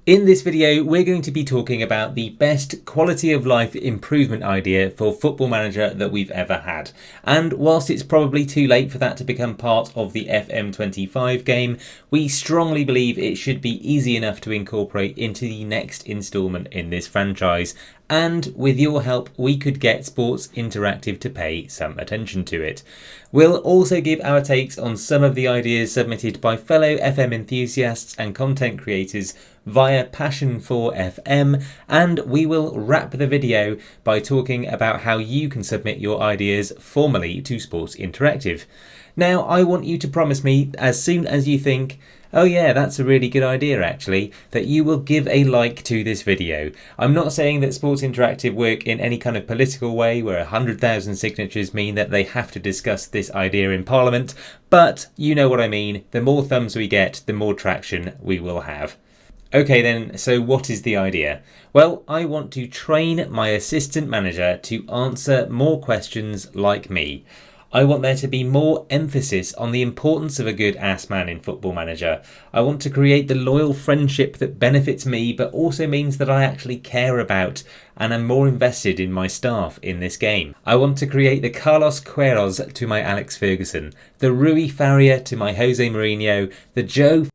In this video, we're going to be talking about the best quality of life improvement idea for Football Manager that we've ever had. And whilst it's probably too late for that to become part of the FM25 game, we strongly believe it should be easy enough to incorporate into the next instalment in this franchise. And with your help, we could get Sports Interactive to pay some attention to it. We'll also give our takes on some of the ideas submitted by fellow FM enthusiasts and content creators via Passion for FM, and we will wrap the video by talking about how you can submit your ideas formally to Sports Interactive. Now, I want you to promise me, as soon as you think, oh yeah, that's a really good idea actually, that you will give a like to this video. I'm not saying that Sports Interactive work in any kind of political way where 100,000 signatures mean that they have to discuss this idea in Parliament, but you know what I mean. The more thumbs we get, the more traction we will have. Okay then, so what is the idea? Well, I want to train my assistant manager to answer more questions like me. I want there to be more emphasis on the importance of a good ass man in Football Manager. I want to create the loyal friendship that benefits me but also means that I actually care about and am more invested in my staff in this game. I want to create the Carlos Queiroz to my Alex Ferguson, the Rui Faria to my Jose Mourinho, the Joe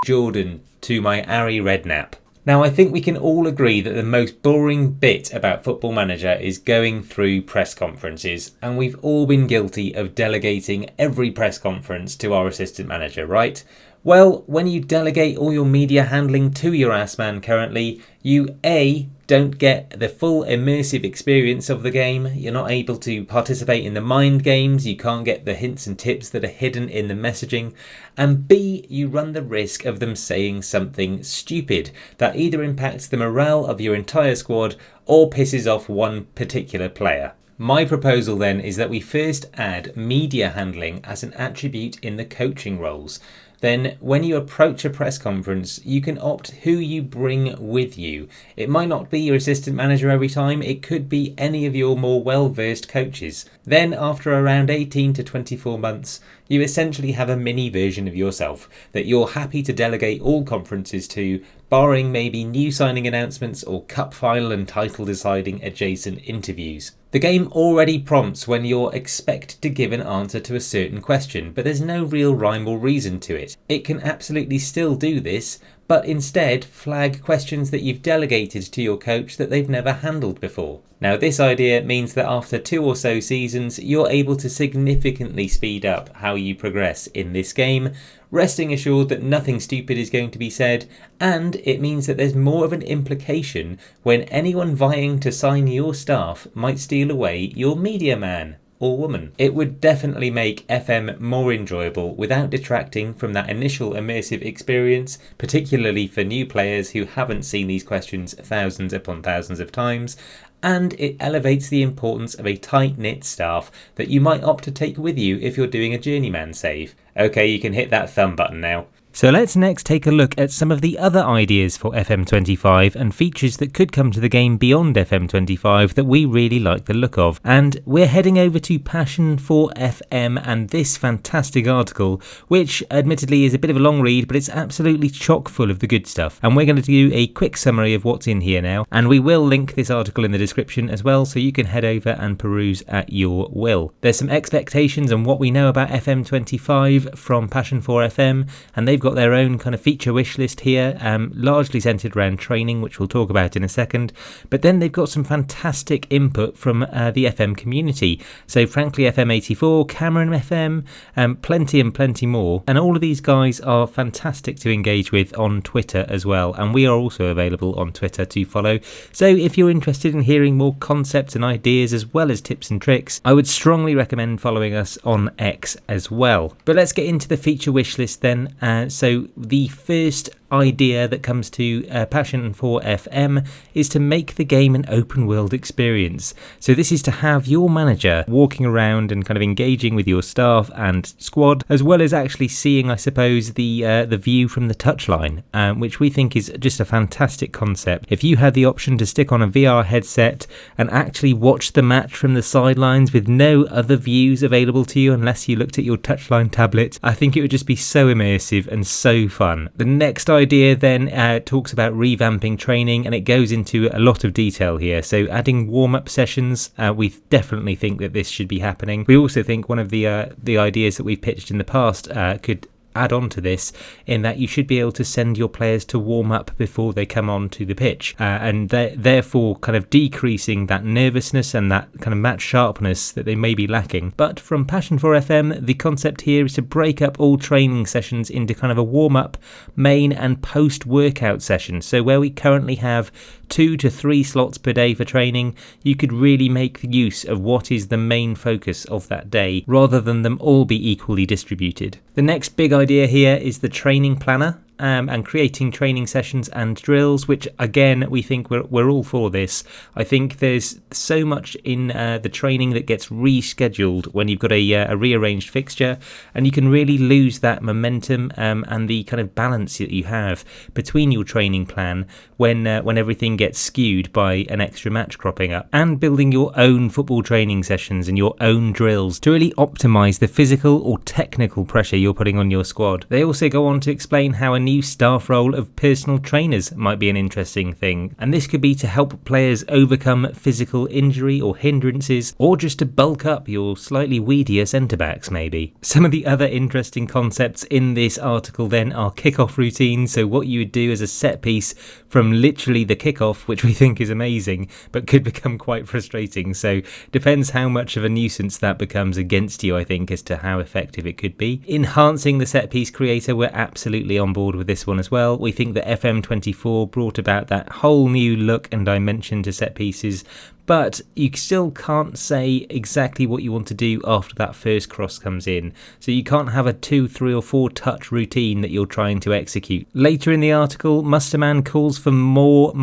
Jordan to my Ari Redknapp. Now, I think we can all agree that the most boring bit about Football Manager is going through press conferences, and we've all been guilty of delegating every press conference to our assistant manager, right? Well, when you delegate all your media handling to your ass man currently, you A, don't get the full immersive experience of the game, you're not able to participate in the mind games, you can't get the hints and tips that are hidden in the messaging, and B, you run the risk of them saying something stupid that either impacts the morale of your entire squad or pisses off one particular player. My proposal then is that we first add media handling as an attribute in the coaching roles. Then when you approach a press conference, you can opt who you bring with you. It might not be your assistant manager every time, it could be any of your more well-versed coaches. Then after around 18 to 24 months, you essentially have a mini version of yourself that you're happy to delegate all conferences to, barring maybe new signing announcements or cup final and title deciding adjacent interviews. The game already prompts when you're expected to give an answer to a certain question, but there's no real rhyme or reason to it. It can absolutely still do this, but instead flag questions that you've delegated to your coach that they've never handled before. Now, this idea means that after 2 or so seasons, you're able to significantly speed up how you progress in this game, resting assured that nothing stupid is going to be said, and it means that there's more of an implication when anyone vying to sign your staff might steal away your media man or woman. It would definitely make FM more enjoyable without detracting from that initial immersive experience, particularly for new players who haven't seen these questions thousands upon thousands of times, and it elevates the importance of a tight-knit staff that you might opt to take with you if you're doing a journeyman save. Okay, you can hit that thumb button now. So let's next take a look at some of the other ideas for FM25 and features that could come to the game beyond FM25 that we really like the look of. And we're heading over to Passion for FM and this fantastic article, which admittedly is a bit of a long read, but it's absolutely chock full of the good stuff. And we're going to do a quick summary of what's in here now, and we will link this article in the description as well, so you can head over and peruse at your will. There's some expectations on what we know about FM25 from Passion for FM, and they've got their own kind of feature wish list here, largely centered around training, which we'll talk about in a second. But then they've got some fantastic input from the FM community. So frankly, FM84, Cameron FM, plenty and plenty more. And all of these guys are fantastic to engage with on Twitter as well. And we are also available on Twitter to follow. So if you're interested in hearing more concepts and ideas as well as tips and tricks, I would strongly recommend following us on X as well. But let's get into the feature wish list then. So the first idea that comes to Passion for FM is to make the game an open world experience. So this is to have your manager walking around and kind of engaging with your staff and squad, as well as actually seeing, I suppose, the view from the touchline, which we think is just a fantastic concept. If you had the option to stick on a VR headset and actually watch the match from the sidelines with no other views available to you unless you looked at your touchline tablet, I think it would just be so immersive and so fun. The next idea then talks about revamping training, and it goes into a lot of detail here. So adding warm-up sessions, we definitely think that this should be happening. We also think one of the ideas that we've pitched in the past could add on to this, in that you should be able to send your players to warm up before they come on to the pitch, and therefore kind of decreasing that nervousness and that kind of match sharpness that they may be lacking. But from Passion for FM, the concept here is to break up all training sessions into kind of a warm up, main and post workout session. So where we currently have 2 to 3 slots per day for training, you could really make use of what is the main focus of that day, rather than them all be equally distributed. The next big idea here is the training planner. And creating training sessions and drills, which again we think we're all for this. I think there's so much in the training that gets rescheduled when you've got a rearranged fixture, and you can really lose that momentum and the kind of balance that you have between your training plan when everything gets skewed by an extra match cropping up. And building your own football training sessions and your own drills to really optimise the physical or technical pressure you're putting on your squad. They also go on to explain how a new staff role of personal trainers might be an interesting thing, and this could be to help players overcome physical injury or hindrances, or just to bulk up your slightly weedier centre backs maybe. Some of the other interesting concepts in this article then are kickoff routines, so what you would do as a set piece from literally the kickoff, which we think is amazing but could become quite frustrating, so depends how much of a nuisance that becomes against you, I think, as to how effective it could be. Enhancing the set piece creator, we're absolutely on board with this one as well. We think that FM24 brought about that whole new look and dimension to set pieces, but you still can't say exactly what you want to do after that first cross comes in. So you can't have a 2, 3 or 4 touch routine that you're trying to execute. Later in the article, Musterman calls for more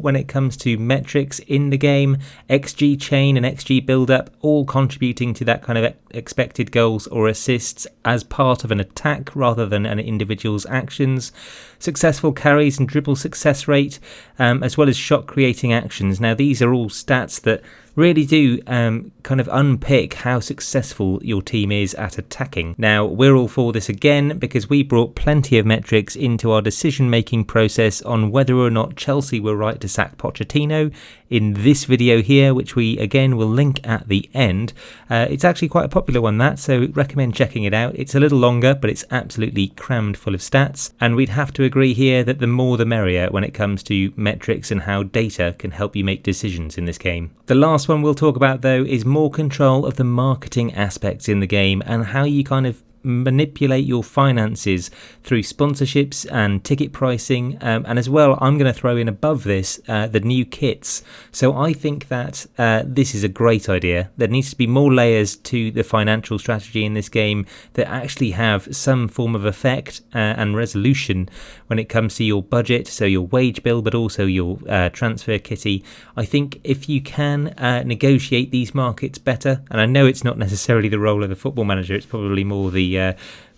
when it comes to metrics in the game, XG chain and XG build-up, all contributing to that kind of expected goals or assists as part of an attack rather than an individual's actions. Successful carries and dribble success rate, as well as shot creating actions. Now these are all stats that really do kind of unpick how successful your team is at attacking. Now we're all for this again because we brought plenty of metrics into our decision making process on whether or not Chelsea were right to sack Pochettino in this video here, which we again will link at the end. It's actually quite a popular one, that, so recommend checking it out. It's a little longer, but it's absolutely crammed full of stats, and we'd have to agree here that the more the merrier when it comes to metrics and how data can help you make decisions in this game. The last one we'll talk about though is more control of the marketing aspects in the game and how you kind of manipulate your finances through sponsorships and ticket pricing, and as well I'm going to throw in above this the new kits. So I think that this is a great idea. There needs to be more layers to the financial strategy in this game that actually have some form of effect and resolution when it comes to your budget, so your wage bill but also your transfer kitty. I think if you can negotiate these markets better, and I know it's not necessarily the role of the football manager, it's probably more the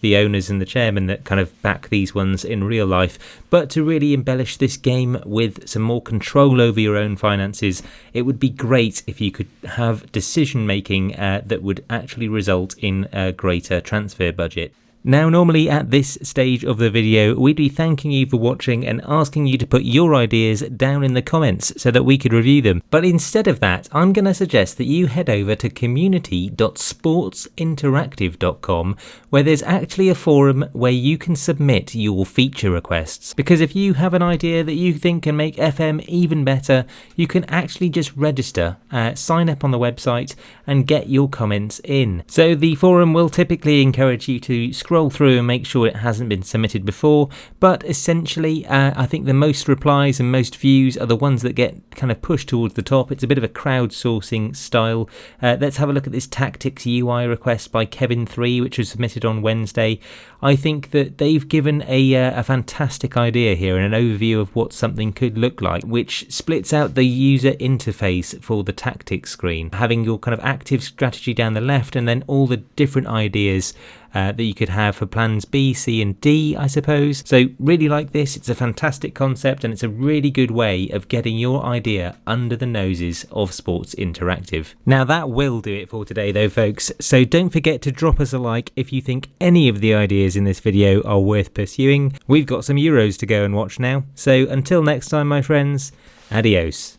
owners and the chairman that kind of back these ones in real life, but to really embellish this game with some more control over your own finances, it would be great if you could have decision making that would actually result in a greater transfer budget. Now, normally at this stage of the video, we'd be thanking you for watching and asking you to put your ideas down in the comments so that we could review them. But instead of that, I'm going to suggest that you head over to community.sportsinteractive.com, where there's actually a forum where you can submit your feature requests. Because if you have an idea that you think can make FM even better, you can actually just register, sign up on the website and get your comments in. So the forum will typically encourage you to scroll through and make sure it hasn't been submitted before, but essentially I think the most replies and most views are the ones that get kind of pushed towards the top. It's a bit of a crowdsourcing style. Let's have a look at this Tactics UI request by Kevin3, which was submitted on Wednesday. I think that they've given a fantastic idea here and an overview of what something could look like, which splits out the user interface for the tactics screen, having your kind of active strategy down the left and then all the different ideas that you could have for plans B, C and D, I suppose. So really like this. It's a fantastic concept and it's a really good way of getting your idea under the noses of Sports Interactive. Now that will do it for today though, folks. So don't forget to drop us a like if you think any of the ideas in this video are worth pursuing. We've got some Euros to go and watch now. So until next time, my friends, adios.